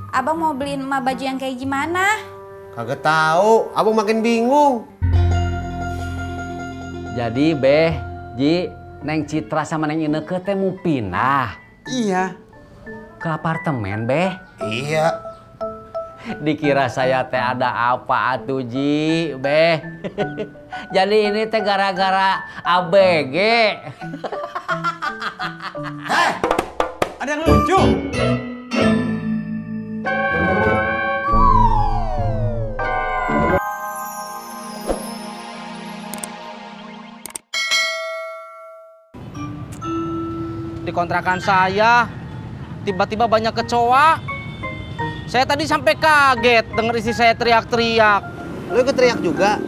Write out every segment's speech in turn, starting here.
Abang mau beliin emak baju yang kayak gimana? Kagak tahu, abang makin bingung. Jadi Beh, Ji, Neng Citra sama Neng Ineke teh mau pindah. Iya. Ke apartemen, Beh. Iya. Dikira saya teh ada apa atuh Ji, Beh. Jadi ini teh gara-gara ABG. Hei, ada yang lucu. Di kontrakan saya tiba-tiba banyak kecoa. Saya tadi sampai kaget denger istri saya teriak-teriak. Lu ikut teriak juga?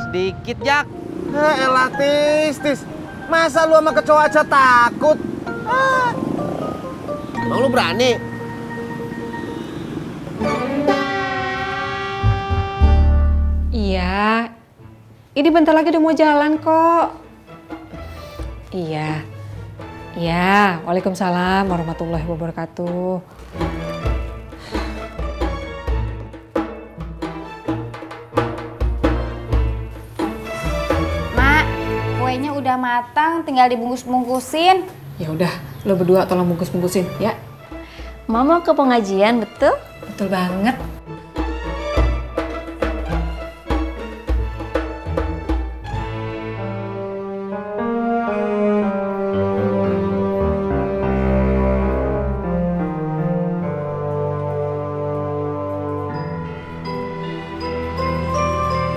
Sedikit, Jak. Elah tis. Masa lu sama kecoa aja takut? Emang lu berani? Iya. Ini bentar lagi udah mau jalan kok. Iya. Iya, waalaikumsalam warahmatullahi wabarakatuh. Mak, kuenya udah matang, tinggal dibungkus-bungkusin. Ya udah, lo berdua tolong bungkus-bungkusin ya. Mama ke pengajian, betul? Betul banget.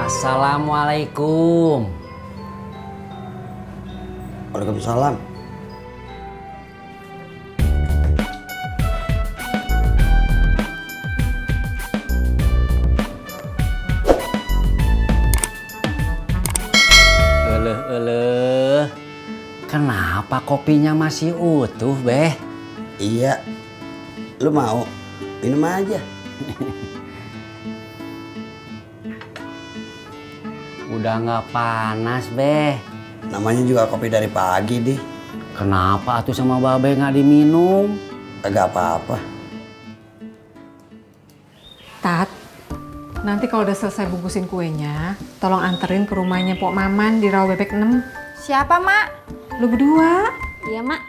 Assalamualaikum. Waalaikumsalam. Eleh. Kenapa kopinya masih utuh, Beh? Iya. Lu mau? Minum aja. Udah nggak panas, Beh. Namanya juga kopi dari pagi, Di. Kenapa atuh sama Babe nggak diminum? Kagak apa-apa. Tat, nanti kalau udah selesai bungkusin kuenya, tolong anterin ke rumahnya Pok Maman di Rawabebek 6. Siapa, Mak? Lo berdua. Iya, Mak.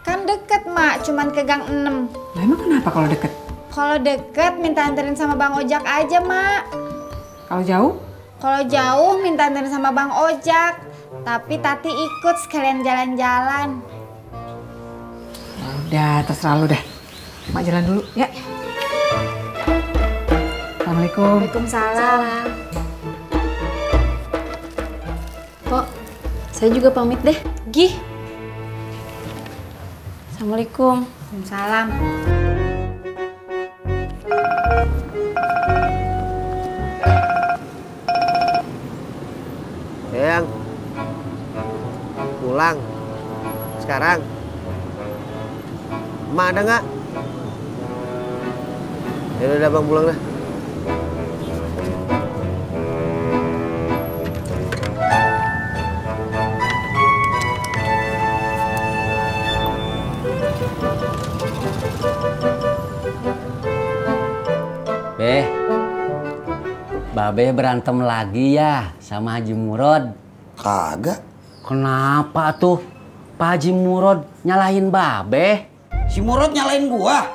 Kan deket, Mak. Cuman ke Gang 6. Lah emang kenapa kalau deket? Kalau deket, minta anterin sama Bang Ojak aja, Mak. Kalau jauh? Kalau jauh, minta anterin sama Bang Ojak. Tapi Tati ikut sekalian jalan-jalan. Ya udah, terserah lo dah. Mak jalan dulu, ya. Assalamualaikum. Waalaikumsalam. Pok, saya juga pamit deh. Gih. Assalamualaikum. Waalaikumsalam. Yang pulang sekarang. Emak ada nggak? Ya udah bang, pulang dah. Beh, Babe berantem lagi ya sama Haji Murod? Kagak. Kenapa tuh Pak Haji Murod nyalahin Babe? Si Murod nyalain gua.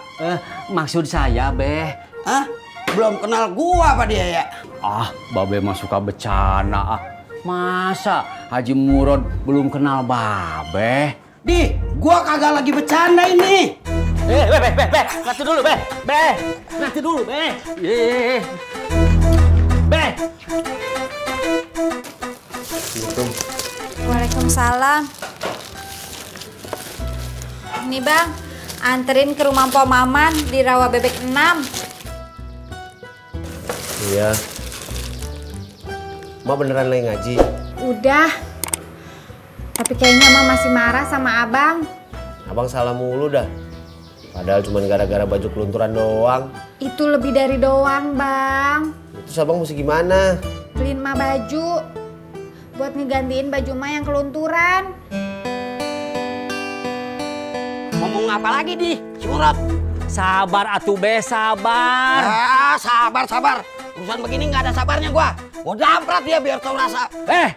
Maksud saya, Beh. Hah? Belum kenal gua apa dia ya? Ah, Babe mah suka bercanda. Masa Haji Murod belum kenal Babe? Di, gua kagak lagi bercanda ini. Beh, nanti dulu, Beh. Nanti dulu, Beh. Beh. Waalaikumsalam. Ini Bang, anterin ke rumah Pok Maman di Rawabebek 6. Iya. Mak beneran lagi ngaji? Udah. Tapi kayaknya Mama masih marah sama Abang. Abang salah mulu dah. Padahal cuma gara-gara baju kelunturan doang. Itu lebih dari doang, Bang. Terus abang mesti gimana? Beliin Ma baju. Buat ngegantiin baju Ma yang kelunturan. Ngomong apa lagi, Di? Si Murad. Sabar atuh Be, sabar. Ah, sabar. Urusan begini nggak ada sabarnya gua. Gua damprat dia biar tahu rasa. Beh.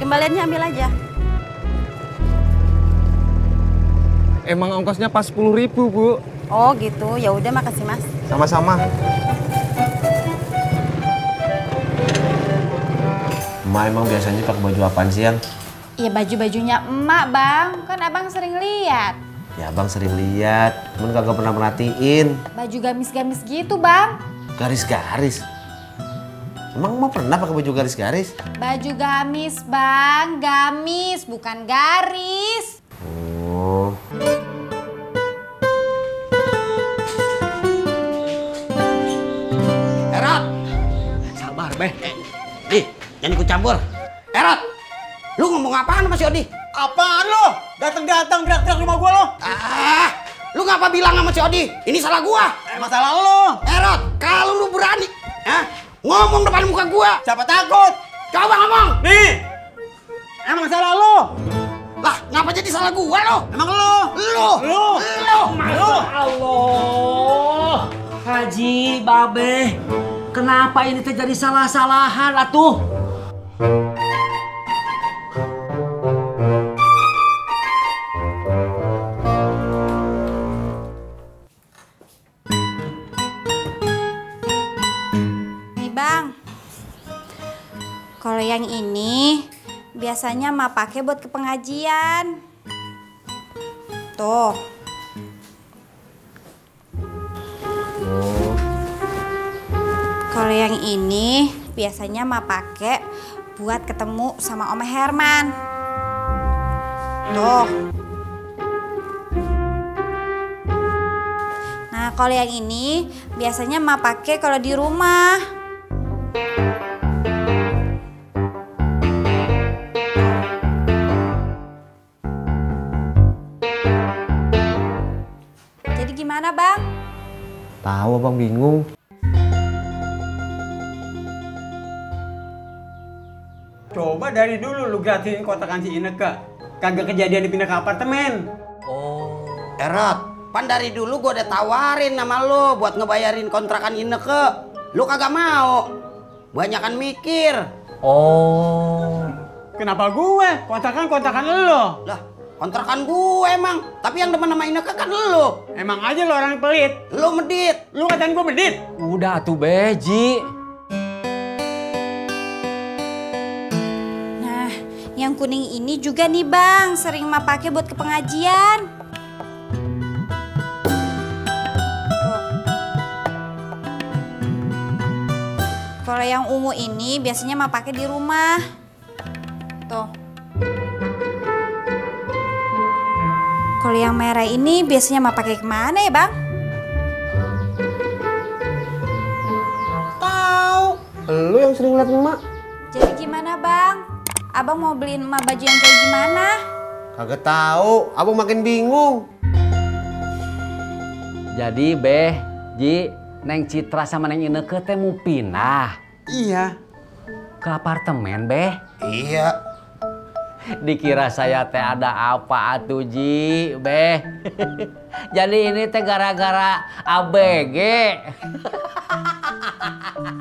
Kembaliannya ambil aja. Emang ongkosnya pas 10.000, Bu. Oh gitu, ya udah makasih Mas. Sama-sama. Emak emang biasanya pakai baju apaan sih, Yang? Ya baju-bajunya emak, Bang. Kan abang sering lihat. Ya abang sering lihat, cuman kagak pernah merhatiin. Baju gamis-gamis gitu, Bang. Garis-garis. Emang emak pernah pakai baju garis-garis? Baju gamis, Bang. Gamis, bukan garis. Oh. Erot. Sabar, Beh. Di, jangan ikut campur. Erot. Lu ngomong apaan sama si Odi? Apaan lo? Datang-datang teriak-teriak rumah gua lo. Ah, lu ngapa bilang sama si Odi? Ini salah gua. Masalah lo. Erot, kalau lu berani, ngomong depan muka gua. Siapa takut? Coba ngomong. Nih. Emang salah lo. Lah, ngapa jadi salah gua lo? Emang lo. Lu. Allah. Haji, Babe. Kenapa ini terjadi salah-salahan atuh? Nih, Bang. Kalau yang ini biasanya Ma pakai buat ke pengajian. Tuh. Kalau yang ini biasanya Ma pakai buat ketemu sama Om Herman. Tuh. Nah, kalau yang ini biasanya Ma pakai kalau di rumah. Jadi gimana, Bang? Tahu abang bingung. Coba dari dulu lu gratisin kontrakan si Ineke. Kagak kejadian dipindah ke apartemen. Erot, pan dari dulu gua udah tawarin sama lu buat ngebayarin kontrakan Ineke. Lu kagak mau. Banyakan mikir. Oh. Kenapa gue? Kontrakan lo. Lah, kontrakan gue emang. Tapi yang demen sama Ineke kan lu. Emang aja lo orang pelit. Lu medit. Lu ngatain gue medit. Udah tuh Beji. Nah, yang kuning ini juga nih, Bang, sering Ma pakai buat ke pengajian. Tuh. Kalau yang ungu ini biasanya Ma pakai di rumah. Tuh. Kalau yang merah ini biasanya Ma pakai kemana ya, Bang? Tahu. Lu yang sering liat emak. Jadi gimana, Bang? Abang mau beliin emak baju yang kayak gimana? Kagak tahu, abang makin bingung. Jadi Beh, Ji, Neng Citra sama Neng Ineke teh mau pindah Iya. ke apartemen, Beh. Iya. Dikira saya teh ada apa atuh Ji, Beh. Jadi ini teh gara-gara ABG.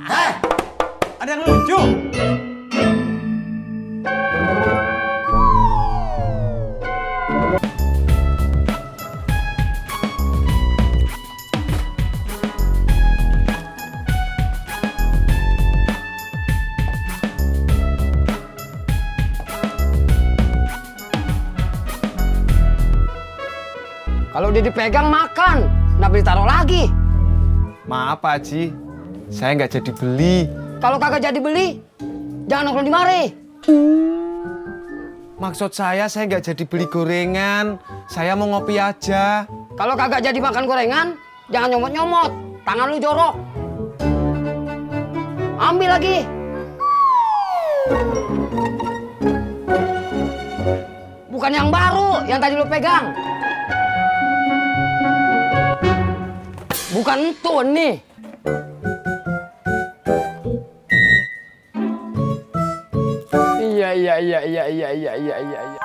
Heh, Ada yang lucu. Kalau udah dipegang makan, nggak boleh taruh lagi. Maaf Pak Haji, saya nggak jadi beli. Kalau kagak jadi beli, jangan nongkrong di mari. Maksud saya nggak jadi beli gorengan. Saya mau ngopi aja. Kalau kagak jadi makan gorengan, jangan nyomot-nyomot. Tangan lu jorok. Ambil lagi. Bukan yang baru, yang tadi lu pegang. Bukan itu nih. Iya.